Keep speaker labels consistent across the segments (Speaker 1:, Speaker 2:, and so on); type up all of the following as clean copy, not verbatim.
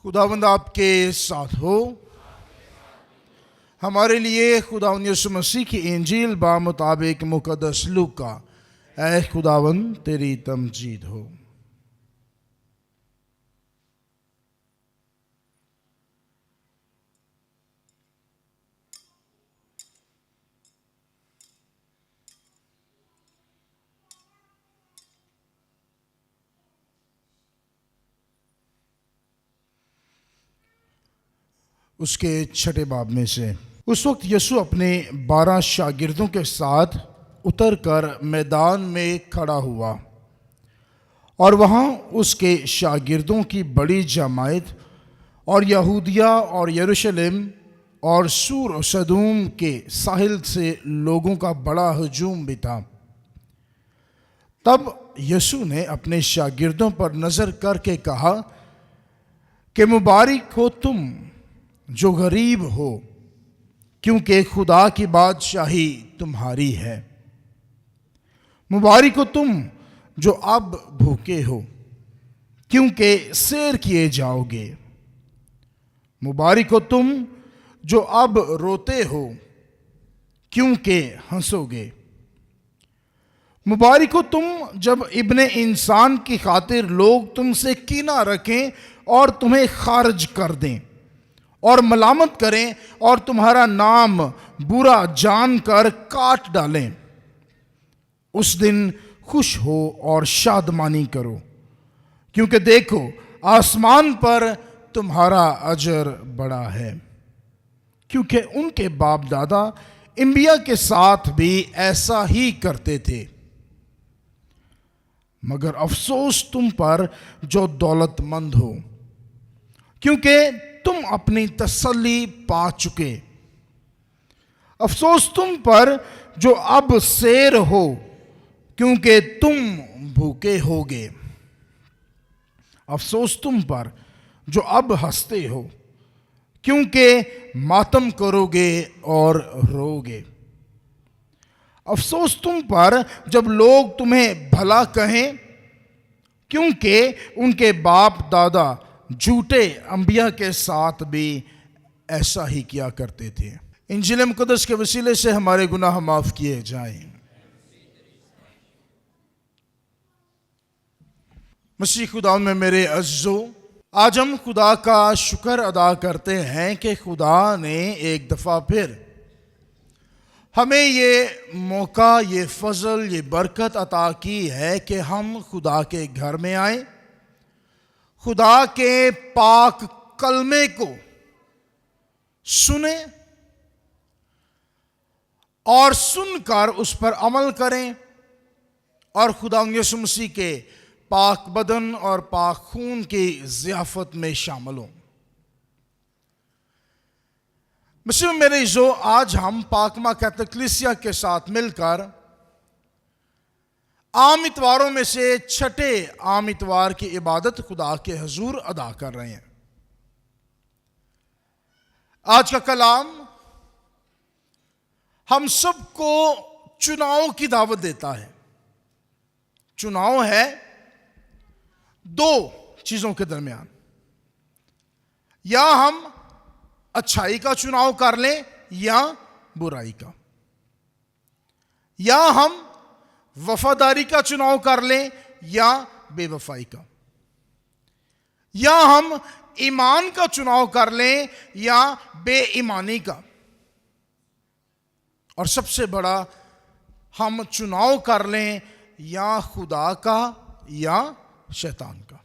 Speaker 1: खुदावंद आपके साथ हो। हमारे लिए खुदावंद यीशु मसीह की इंजील बा मुताबिक मुकद्दस लूका। ऐ खुदावंद तेरी तमजीद हो। उसके छठे बाब में से उस वक्त यीशु अपने 12 शागिर्दों के साथ उतरकर मैदान में खड़ा हुआ और वहाँ उसके शागिर्दों की बड़ी जमायत और यहूदिया और यरूशलेम और सूर और सदूम के साहिल से लोगों का बड़ा हजूम भी था। तब यीशु ने अपने शागिर्दों पर नज़र करके कहा कि मुबारक हो तुम जो गरीब हो, क्योंकि खुदा की बादशाही तुम्हारी है। मुबारक हो तुम जो अब भूखे हो, क्योंकि सैर किए जाओगे। मुबारक हो तुम जो अब रोते हो, क्योंकि हंसोगे। मुबारक हो तुम जब इब्ने इंसान की खातिर लोग तुमसे कीना रखें और तुम्हें खारिज कर दें और मलामत करें और तुम्हारा नाम बुरा जानकर काट डालें। उस दिन खुश हो और शादमानी करो, क्योंकि देखो आसमान पर तुम्हारा अजर बड़ा है, क्योंकि उनके बाप दादा अंबिया के साथ भी ऐसा ही करते थे। मगर अफसोस तुम पर जो दौलतमंद हो, क्योंकि तुम अपनी तसल्ली पा चुके। अफसोस तुम पर जो अब सैर हो, क्योंकि तुम भूखे होगे। अफसोस तुम पर जो अब हंसते हो, क्योंकि मातम करोगे और रोगे। अफसोस तुम पर जब लोग तुम्हें भला कहें, क्योंकि उनके बाप दादा झूठे अंबिया के साथ भी ऐसा ही किया करते थे। इंजील मुकद्दस के वसीले से हमारे गुनाह माफ किए जाएं। मसीह खुदा में मेरे अज़्ज़ो, आज हम खुदा का शुक्र अदा करते हैं कि खुदा ने एक दफ़ा फिर हमें ये मौका, ये फजल, ये बरकत अता की है कि हम खुदा के घर में आए, खुदा के पाक कलमे को सुने और सुनकर उस पर अमल करें और खुदा यीशु मसीह के पाक बदन और पाक खून की ज़ियाफ़त में शामिल हों। मसीह मेरे जो आज हम पाकमा कैथोलिक कलीसिया के साथ मिलकर आम इतवारों में से छठे आम इतवार की इबादत खुदा के हजूर अदा कर रहे हैं। आज का कलाम हम सबको चुनाव की दावत देता है। चुनाव है दो चीजों के दरमियान, या हम अच्छाई का चुनाव कर लें या बुराई का, या हम वफादारी का चुनाव कर लें या बेवफाई का, या हम ईमान का चुनाव कर लें या बेईमानी का, और सबसे बड़ा हम चुनाव कर लें या खुदा का या शैतान का।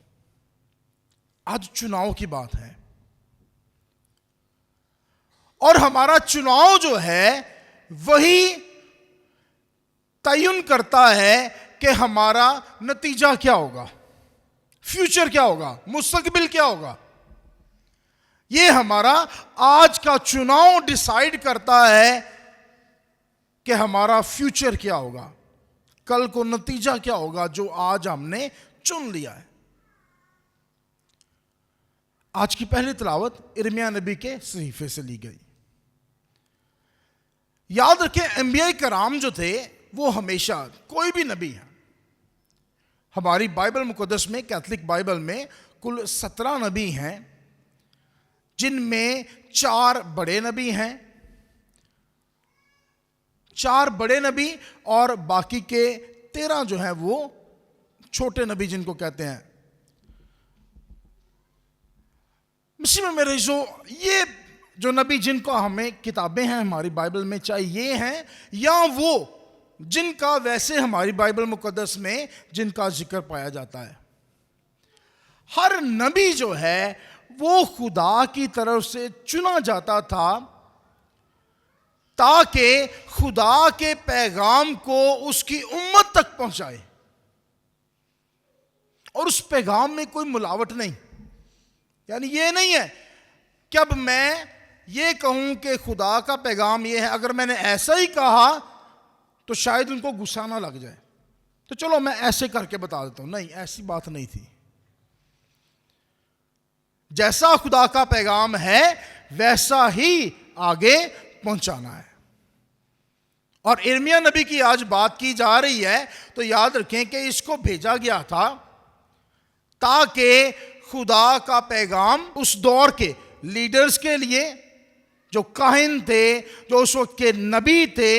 Speaker 1: आज चुनाव की बात है और हमारा चुनाव जो है वही तयन करता है कि हमारा नतीजा क्या होगा, फ्यूचर क्या होगा, मुस्तकबिल क्या होगा। ये हमारा आज का चुनाव डिसाइड करता है कि हमारा फ्यूचर क्या होगा, कल को नतीजा क्या होगा जो आज हमने चुन लिया है। आज की पहली तिलावत यिर्मयाह नबी के सहीफे से ली गई। याद रखें, अंबिया कराम जो थे वो हमेशा, कोई भी नबी है, हमारी बाइबल मुकद्दस में, कैथलिक बाइबल में कुल 17 नबी हैं, जिनमें 4 बड़े नबी हैं, 4 बड़े नबी और बाकी के 13 जो हैं वो छोटे नबी जिनको कहते हैं। मसीह में मेरे ये जो नबी जिनको हमें किताबें हैं हमारी बाइबल में, चाहे ये हैं या वो जिनका वैसे हमारी बाइबल मुकद्दस में जिनका जिक्र पाया जाता है, हर नबी जो है वो खुदा की तरफ से चुना जाता था ताकि खुदा के पैगाम को उसकी उम्मत तक पहुंचाए, और उस पैगाम में कोई मिलावट नहीं। यानी ये नहीं है कि अब मैं ये कहूं कि खुदा का पैगाम ये है, अगर मैंने ऐसा ही कहा तो शायद उनको गुस्सा ना लग जाए, तो चलो मैं ऐसे करके बता देता हूं। नहीं, ऐसी बात नहीं थी। जैसा खुदा का पैगाम है वैसा ही आगे पहुंचाना है। और यिर्मयाह नबी की आज बात की जा रही है, तो याद रखें कि इसको भेजा गया था ताकि खुदा का पैगाम उस दौर के लीडर्स के लिए, जो काहिन थे, जो उस वक्त के नबी थे,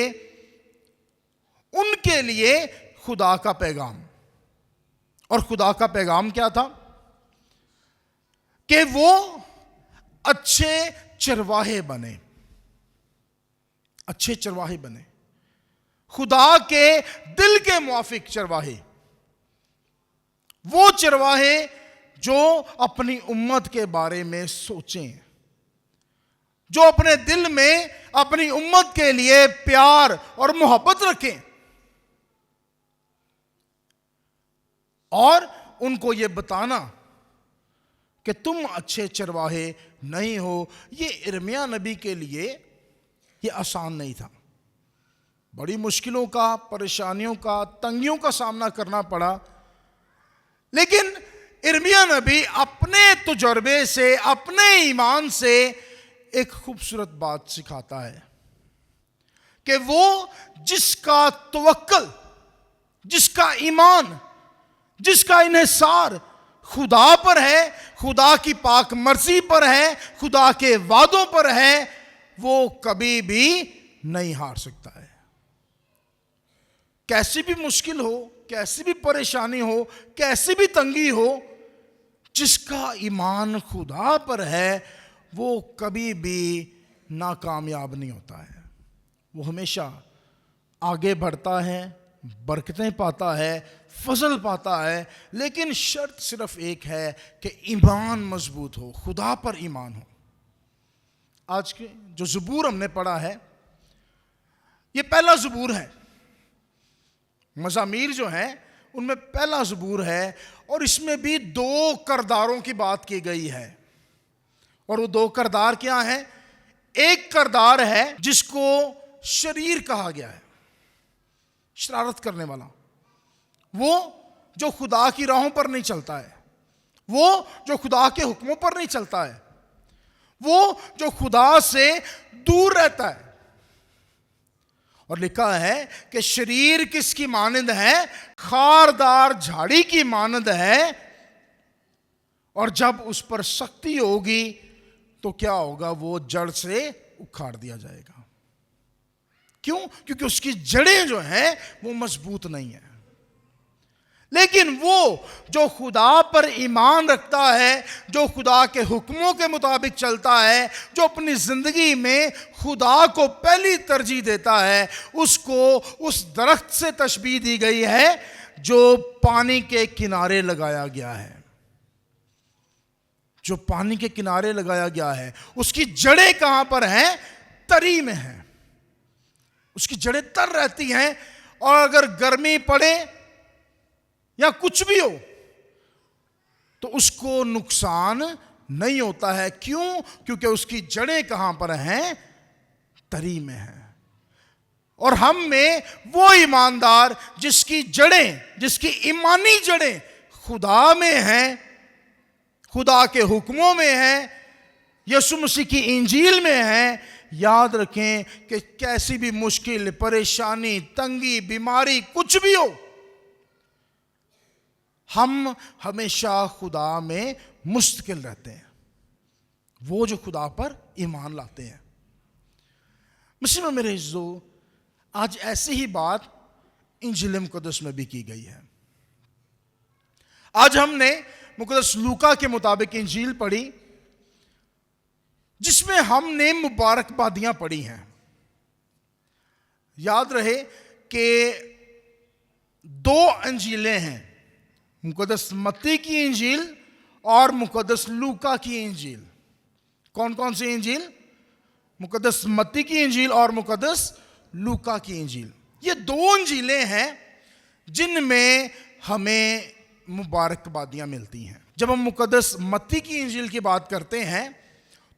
Speaker 1: उनके लिए खुदा का पैगाम। और खुदा का पैगाम क्या था? कि वो अच्छे चरवाहे बने, अच्छे चरवाहे बने, खुदा के दिल के मुआफिक चरवाहे, वो चरवाहे जो अपनी उम्मत के बारे में सोचें, जो अपने दिल में अपनी उम्मत के लिए प्यार और मोहब्बत रखें, और उनको ये बताना कि तुम अच्छे चरवाहे नहीं हो। ये यिर्मयाह नबी के लिए ये आसान नहीं था, बड़ी मुश्किलों का, परेशानियों का, तंगियों का सामना करना पड़ा। लेकिन यिर्मयाह नबी अपने तजुर्बे से, अपने ईमान से एक खूबसूरत बात सिखाता है कि वो जिसका तवक्कल, जिसका ईमान, जिसका इन्हिसार खुदा पर है, खुदा की पाक मर्जी पर है, खुदा के वादों पर है, वो कभी भी नहीं हार सकता है। कैसी भी मुश्किल हो, कैसी भी परेशानी हो, कैसी भी तंगी हो, जिसका ईमान खुदा पर है वो कभी भी नाकामयाब नहीं होता है। वो हमेशा आगे बढ़ता है, बरकतें पाता है, फजल पाता है। लेकिन शर्त सिर्फ एक है कि ईमान मजबूत हो, खुदा पर ईमान हो। आज के जो ज़बूर हमने पढ़ा है, ये पहला ज़बूर है। मज़ामीर जो हैं उनमें पहला ज़बूर है, और इसमें भी 2 किरदारों की बात की गई है। और वो 2 किरदार क्या हैं? एक किरदार है जिसको शरीर कहा गया है, शरारत करने वाला, वो जो खुदा की राहों पर नहीं चलता है, वो जो खुदा के हुक्मों पर नहीं चलता है, वो जो खुदा से दूर रहता है। और लिखा है कि शरीर किसकी मानंद है? खारदार झाड़ी की मानंद है, और जब उस पर शक्ति होगी तो क्या होगा? वो जड़ से उखाड़ दिया जाएगा। क्यों? क्योंकि उसकी जड़ें जो हैं वो मजबूत नहीं है। लेकिन वो जो खुदा पर ईमान रखता है, जो खुदा के हुक्मों के मुताबिक चलता है, जो अपनी जिंदगी में खुदा को पहली तरजीह देता है, उसको उस दरख्त से तशबीह दी गई है जो पानी के किनारे लगाया गया है। जो पानी के किनारे लगाया गया है, उसकी जड़ें कहां पर हैं? तरी में हैं। उसकी जड़ें तर रहती हैं, और अगर गर्मी पड़े या कुछ भी हो तो उसको नुकसान नहीं होता है। क्यों? क्योंकि उसकी जड़ें कहां पर हैं? तरी में हैं। और हम में वो ईमानदार जिसकी जड़ें, जिसकी ईमानी जड़ें खुदा में हैं, खुदा के हुक्मों में हैं, यीशु मसीह की इंजील में हैं, याद रखें कि कैसी भी मुश्किल, परेशानी, तंगी, बीमारी कुछ भी हो, हम हमेशा खुदा में मुस्तकिल रहते हैं, वो जो खुदा पर ईमान लाते हैं। मसीह में मेरे इज़्ज़ो, आज ऐसी ही बात इंजील मुक़द्दस में भी की गई है। आज हमने मुक़द्दस लूका के मुताबिक इंजील पढ़ी, जिसमें हमने मुबारकबादियां पढ़ी हैं। याद रहे कि 2 इंजीलें हैं, मुक़द्दस मत्ती की इंजील और मुक़द्दस लूका की इंजील। कौन कौन सी इंजील? मुक़द्दस मत्ती की इंजील और मुक़द्दस लूका की इंजील। ये 2 इंजीलें हैं जिनमें हमें मुबारकबादियां मिलती हैं। जब हम मुक़द्दस मत्ती की इंजील की बात करते हैं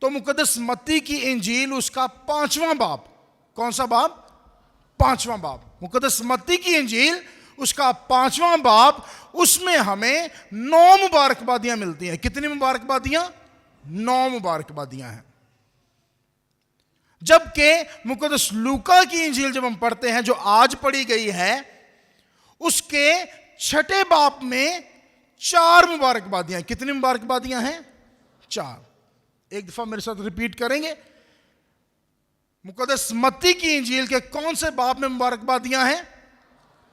Speaker 1: तो मुक़द्दस मत्ती की इंजील उसका 5वां बाब, कौन सा बाब? 5वां बाब। मुक़द्दस मत्ती की इंजील उसका 5वां बाब, उसमें हमें 9 मुबारकबादियां मिलती हैं। कितनी मुबारकबादियां? 9 मुबारकबादियां हैं। जबकि मुक़द्दस लूका की इंजील जब हम पढ़ते हैं, जो आज पढ़ी गई है, उसके 6ठे बाब में 4 मुबारकबादियां। कितनी मुबारकबादियां हैं? 4। एक दफा मेरे साथ रिपीट करेंगे। मुक़द्दस मत्ती की इंजील के कौन से बाब में मुबारकबादियां हैं?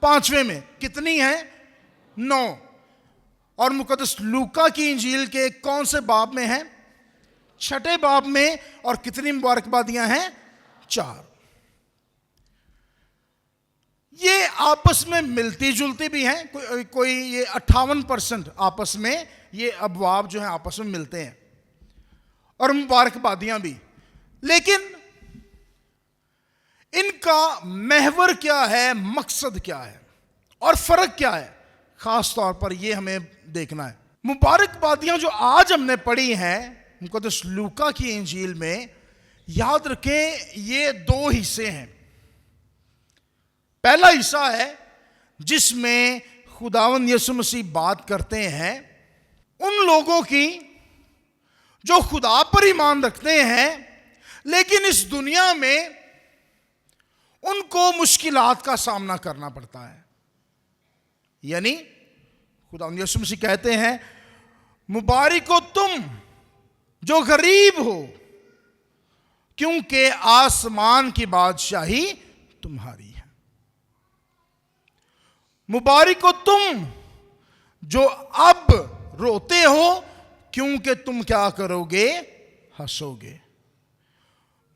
Speaker 1: 5वें में। कितनी हैं? 9। और मुक़द्दस लूका की इंजील के कौन से बाब में है? 6ठे बाब में। और कितनी मुबारकबादियां हैं? 4। ये आपस में मिलती जुलती भी हैं। कोई ये 58% आपस में ये अबवाब जो हैं आपस में मिलते हैं, और मुबारकबादियां भी। लेकिन इनका महवर क्या है, मकसद क्या है और फर्क क्या है, खास तौर पर यह हमें देखना है। मुबारकबादियां जो आज हमने पढ़ी हैं मुक़द्दस लूका की इंजील में, याद रखें ये 2 हिस्से हैं। पहला हिस्सा है जिसमें खुदावंद यीशु मसीह बात करते हैं उन लोगों की जो खुदा पर ईमान रखते हैं, लेकिन इस दुनिया में उनको मुश्किलात का सामना करना पड़ता है। यानी खुदावंद यीशु मसीह कहते हैं, मुबारक हो तुम जो गरीब हो, क्योंकि आसमान की बादशाही तुम्हारी है। मुबारक हो तुम जो अब रोते हो, क्योंकि तुम क्या करोगे? हंसोगे।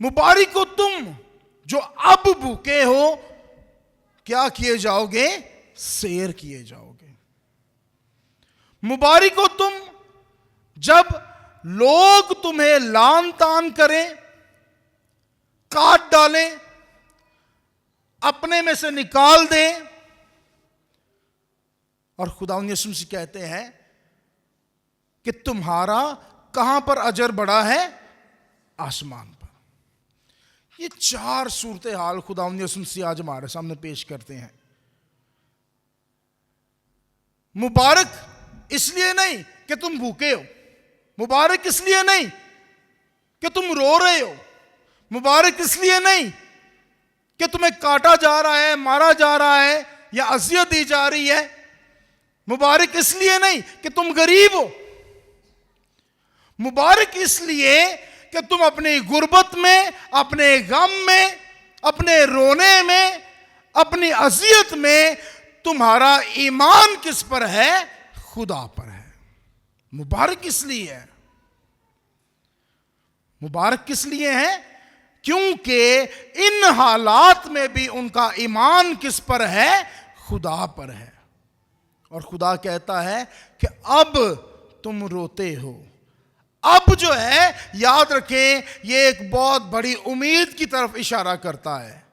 Speaker 1: मुबारक हो तुम जो अब भूखे हो, क्या किए जाओगे? सैर किए जाओगे। मुबारक हो तुम जब लोग तुम्हें लान तान करें, काट डालें, अपने में से निकाल दें। और खुदावंद यीशु मसीह कहते हैं कि तुम्हारा कहां पर अजर बड़ा है? आसमान पर। ये 4 सूरत हाल खुदावंद यीशु मसीह आज हमारे सामने पेश करते हैं। मुबारक इसलिए नहीं कि तुम भूखे हो, मुबारक इसलिए नहीं कि तुम रो रहे हो, मुबारक इसलिए नहीं कि तुम्हें काटा जा रहा है, मारा जा रहा है या अजियत दी जा रही है, मुबारक इसलिए नहीं कि तुम गरीब हो, मुबारक इसलिए कि तुम अपनी गुर्बत में, अपने गम में, अपने रोने में, अपनी अजियत में तुम्हारा ईमान किस पर है? खुदा पर है। मुबारक इसलिए है। मुबारक किस लिए है? क्योंकि इन हालात में भी उनका ईमान किस पर है? खुदा पर है। और खुदा कहता है कि अब तुम रोते हो। अब जो है, याद रखें, ये एक बहुत बड़ी उम्मीद की तरफ इशारा करता है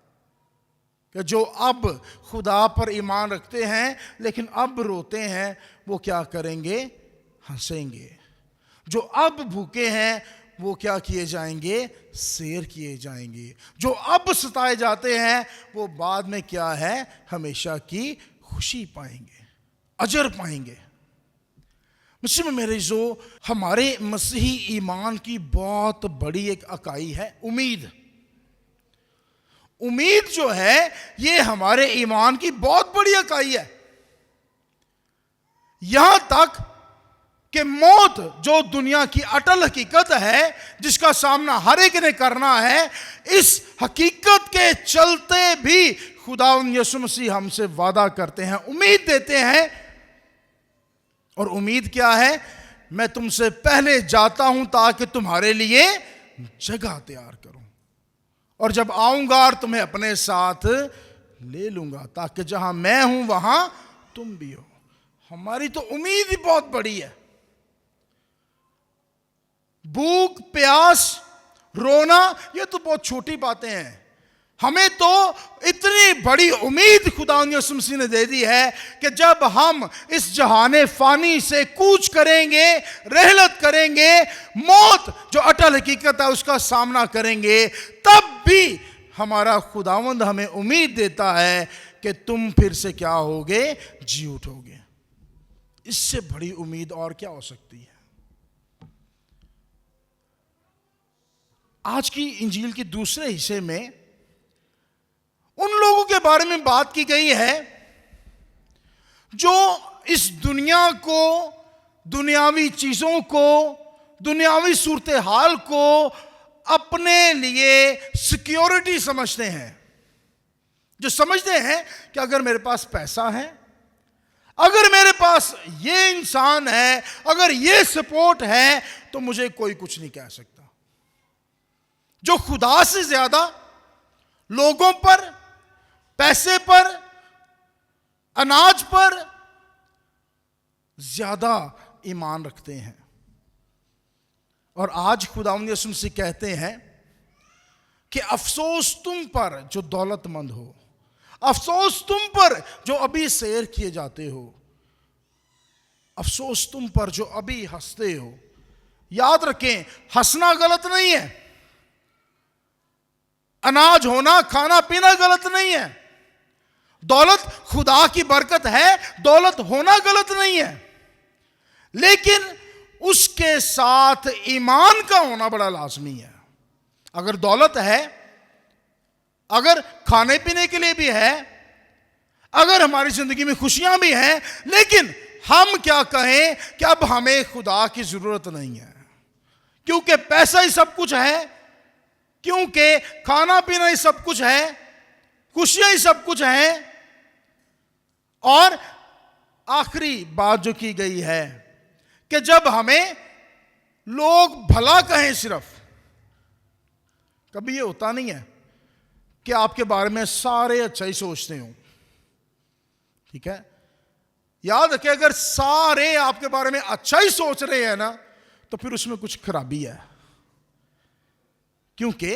Speaker 1: कि जो अब खुदा पर ईमान रखते हैं लेकिन अब रोते हैं, वो क्या करेंगे? हंसेंगे। जो अब भूखे हैं वो क्या किए जाएंगे? सैर किए जाएंगे। जो अब सताए जाते हैं वो बाद में क्या है? हमेशा की खुशी पाएंगे, अजर पाएंगे। मसीह में मेरे जो हमारे मसीही ईमान की बहुत बड़ी एक इकाई है उम्मीद। उम्मीद जो है ये हमारे ईमान की बहुत बड़ी इकाई है। यहां तक कि मौत जो दुनिया की अटल हकीकत है, जिसका सामना हर एक ने करना है, इस हकीकत के चलते भी खुदावंद यीशु मसीह हमसे वादा करते हैं, उम्मीद देते हैं। और उम्मीद क्या है? मैं तुमसे पहले जाता हूं ताकि तुम्हारे लिए जगह तैयार करूं, और जब आऊंगा और तुम्हें अपने साथ ले लूंगा, ताकि जहां मैं हूं वहां तुम भी हो। हमारी तो उम्मीद ही बहुत बड़ी है। भूख, प्यास, रोना, ये तो बहुत छोटी बातें हैं। हमें तो इतनी बड़ी उम्मीद खुदावंद यीशु मसीह ने दे दी है कि जब हम इस जहाने फानी से कूच करेंगे, रहलत करेंगे, मौत जो अटल हकीकत है उसका सामना करेंगे, तब भी हमारा खुदावंद हमें उम्मीद देता है कि तुम फिर से क्या होगे? जी उठोगे। इससे बड़ी उम्मीद और क्या हो सकती है? आज की इंजील के दूसरे हिस्से में उन लोगों के बारे में बात की गई है जो इस दुनिया को, दुनियावी चीजों को, दुनियावी सूरत हाल को अपने लिए सिक्योरिटी समझते हैं। जो समझते हैं कि अगर मेरे पास पैसा है, अगर मेरे पास ये इंसान है, अगर ये सपोर्ट है, तो मुझे कोई कुछ नहीं कह सकता। जो खुदा से ज्यादा लोगों पर, पैसे पर, अनाज पर ज्यादा ईमान रखते हैं। और आज खुदावंद यीशु मसीह कहते हैं कि अफसोस तुम पर जो दौलतमंद हो, अफसोस तुम पर जो अभी सैर किए जाते हो, अफसोस तुम पर जो अभी हंसते हो। याद रखें, हंसना गलत नहीं है, अनाज होना, खाना पीना गलत नहीं है, दौलत खुदा की बरकत है, दौलत होना गलत नहीं है, लेकिन उसके साथ ईमान का होना बड़ा लाजमी है। अगर दौलत है, अगर खाने पीने के लिए भी है, अगर हमारी जिंदगी में खुशियां भी हैं, लेकिन हम क्या कहें कि अब हमें खुदा की जरूरत नहीं है, क्योंकि पैसा ही सब कुछ है, क्योंकि खाना पीना ही सब कुछ है, खुशियां ही सब कुछ है। और आखिरी बात जो की गई है कि जब हमें लोग भला कहें, सिर्फ कभी ये होता नहीं है कि आपके बारे में सारे अच्छा ही सोचते हो, ठीक है? याद रखें, अगर सारे आपके बारे में अच्छा ही सोच रहे हैं ना, तो फिर उसमें कुछ खराबी है। क्योंकि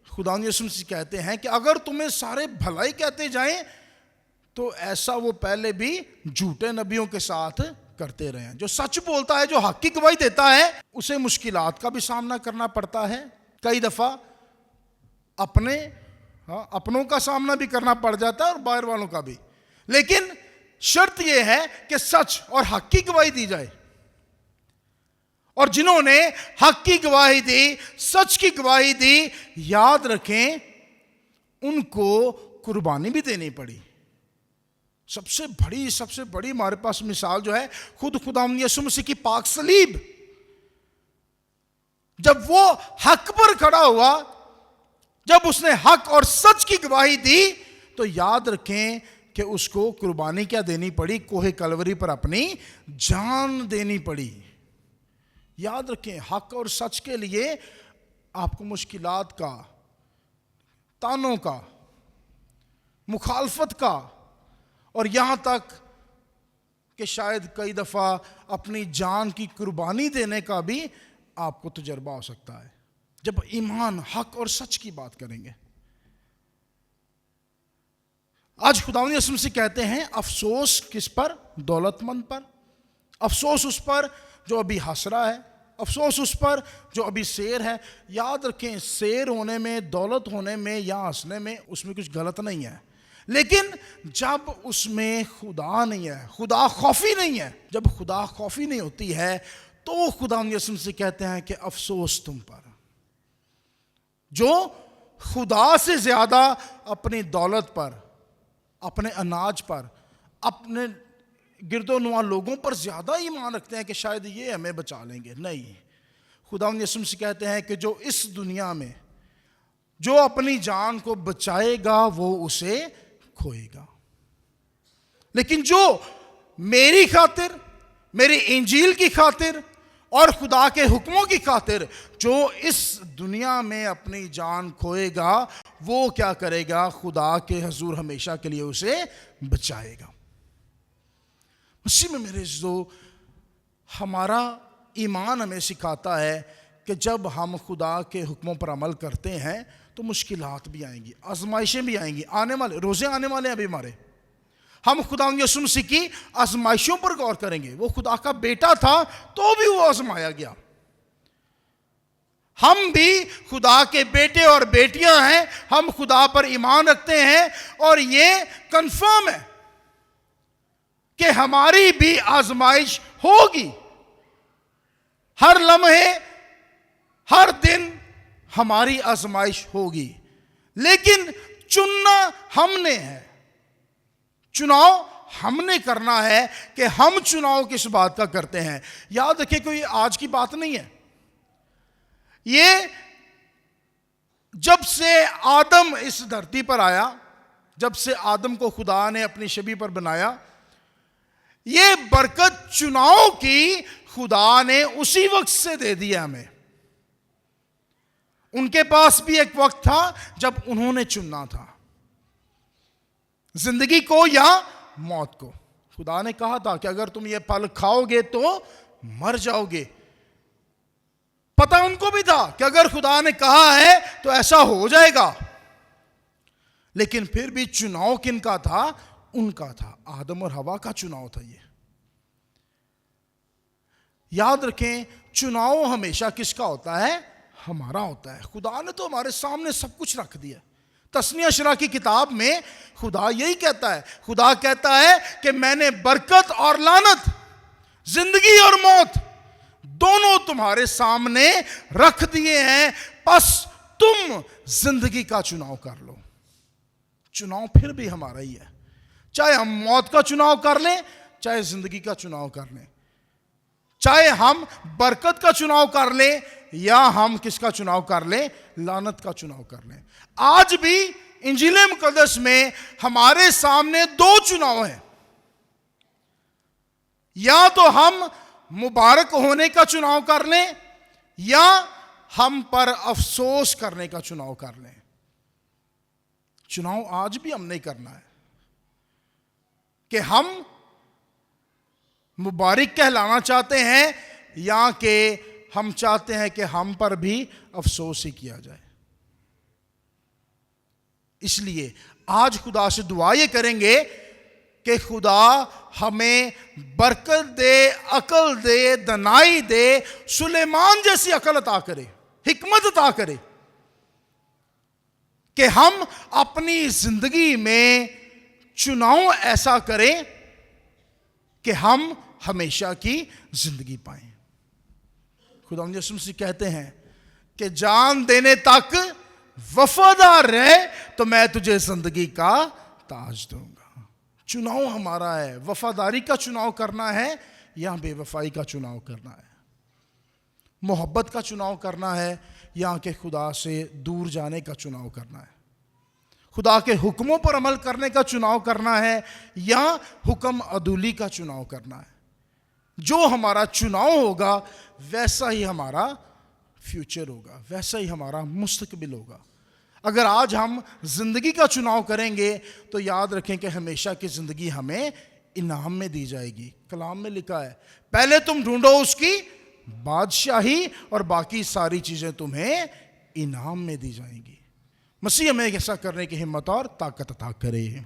Speaker 1: खुदावंद यीशु मसीह कहते हैं कि अगर तुम्हें सारे भलाई कहते जाएं, तो ऐसा वो पहले भी झूठे नबियों के साथ करते रहे हैं। जो सच बोलता है, जो हक की गवाही देता है, उसे मुश्किलात का भी सामना करना पड़ता है। कई दफा अपनों का सामना भी करना पड़ जाता है और बाहर वालों का भी, लेकिन शर्त यह है कि सच और हक की गवाही दी जाए। और जिन्होंने हक की गवाही दी, सच की गवाही दी, याद रखें, उनको कुर्बानी भी देनी पड़ी। सबसे बड़ी हमारे पास मिसाल जो है, खुद खुदावंद यीशु मसीह की पाक सलीब। जब वो हक पर खड़ा हुआ, जब उसने हक और सच की गवाही दी, तो याद रखें कि उसको कुर्बानी क्या देनी पड़ी? कोहे कलवरी पर अपनी जान देनी पड़ी। याद रखें, हक और सच के लिए आपको मुश्किलात का, तानों का, मुखालफत का, और यहां तक कि शायद कई दफा अपनी जान की कुर्बानी देने का भी आपको तजर्बा हो सकता है, जब ईमान, हक और सच की बात करेंगे। आज खुदावंद यीशु मसीह कहते हैं, अफसोस किस पर? दौलतमंद पर। अफसोस उस पर जो अभी हंस रहा है, अफसोस उस पर जो अभी शेर है। याद रखें, शेर होने में, दौलत होने में या हंसने में, उसमें कुछ गलत नहीं है, लेकिन जब उसमें खुदा नहीं है, खुदा खौफी नहीं है, जब खुदा खौफी नहीं होती है, तो खुदावंद यीशु मसीह कहते हैं कि अफसोस तुम पर जो खुदा से ज़्यादा अपनी दौलत पर, अपने अनाज पर, अपने गिरदोनुमा लोगों पर ज़्यादा ईमान रखते हैं कि शायद ये हमें बचा लेंगे। नहीं, खुदा यीशु मसीह कहते हैं कि जो इस दुनिया में जो अपनी जान को बचाएगा वो उसे खोएगा, लेकिन जो मेरी खातिर, मेरी इंजील की खातिर और खुदा के हुक्मों की खातिर जो इस दुनिया में अपनी जान खोएगा, वो क्या करेगा? खुदा के हजूर हमेशा के लिए उसे बचाएगा। मसीह में मेरे जो हमारा ईमान हमें सिखाता है कि जब हम खुदा के हुक्मों पर अमल करते हैं तो मुश्किलात भी आएंगी, आजमाइशें भी आएंगी, आने वाले रोज़े आने वाले हैं अभी हमारे। हम खुदा यीशु मसीह की आजमाइशों पर गौर करेंगे। वो खुदा का बेटा था तो भी वो आजमाया गया। हम भी खुदा के बेटे और बेटियां हैं, हम खुदा पर ईमान रखते हैं और ये कंफर्म है कि हमारी भी आजमाइश होगी। हर लम्हे, हर दिन हमारी आजमाइश होगी, लेकिन चुनना हमने है। चुनाव हमने करना है कि हम चुनाव किस बात का करते हैं। याद रखें, कोई आज की बात नहीं है। ये जब से आदम इस धरती पर आया, जब से आदम को खुदा ने अपनी छवि पर बनाया, ये बरकत चुनाव की खुदा ने उसी वक्त से दे दिया हमें। उनके पास भी एक वक्त था जब उन्होंने चुनना था, जिंदगी को या मौत को। खुदा ने कहा था कि अगर तुम ये फल खाओगे तो मर जाओगे। पता उनको भी था कि अगर खुदा ने कहा है तो ऐसा हो जाएगा, लेकिन फिर भी चुनाव किनका था? उनका था, आदम और हवा का चुनाव था ये। याद रखें, चुनाव हमेशा किसका होता है? हमारा होता है। खुदा ने तो हमारे सामने सब कुछ रख दिया। तस्नीया शरा की किताब में खुदा यही कहता है। खुदा कहता है कि मैंने बरकत और लानत, जिंदगी और मौत दोनों तुम्हारे सामने रख दिए हैं, बस तुम जिंदगी का चुनाव कर लो। चुनाव फिर भी हमारा ही है, चाहे हम मौत का चुनाव कर लें, चाहे जिंदगी का चुनाव कर लें, चाहे हम बरकत का चुनाव कर लें या हम किसका चुनाव कर लें? लानत का चुनाव कर लें। आज भी इंजील मुकद्दस में हमारे सामने दो चुनाव हैं। या तो हम मुबारक होने का चुनाव कर लें या हम पर अफसोस करने का चुनाव कर लें। चुनाव आज भी हमने करना है कि हम मुबारक कहलाना चाहते हैं या कि हम चाहते हैं कि हम पर भी अफसोस ही किया जाए। इसलिए आज खुदा से दुआ ये करेंगे कि खुदा हमें बरकत दे, अकल दे, दनाई दे, सुलेमान जैसी अकल अता करे, हिकमत अता करे कि हम अपनी जिंदगी में चुनाव ऐसा करें कि हम हमेशा की जिंदगी पाएं। खुदा यीशु मसीह कहते हैं कि जान देने तक वफादार रहे तो मैं तुझे जिंदगी का ताज दूंगा। चुनाव हमारा है, वफादारी का चुनाव करना है या बेवफाई का चुनाव करना है, मोहब्बत का चुनाव करना है या कि खुदा से दूर जाने का चुनाव करना है, खुदा के हुक्मों पर अमल करने का चुनाव करना है या हुक्म अदूली का चुनाव करना है। जो हमारा चुनाव होगा वैसा ही हमारा फ्यूचर होगा, वैसा ही हमारा मुस्तकबिल होगा। अगर आज हम जिंदगी का चुनाव करेंगे तो याद रखें कि हमेशा की जिंदगी हमें इनाम में दी जाएगी। कलाम में लिखा है, पहले तुम ढूंढो उसकी बादशाही और बाकी सारी चीजें तुम्हें इनाम में दी जाएंगी। मसीह हमें ऐसा करने की हिम्मत और ताकत अता करे।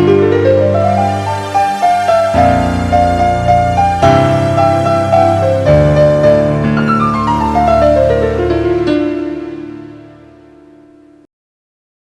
Speaker 1: है।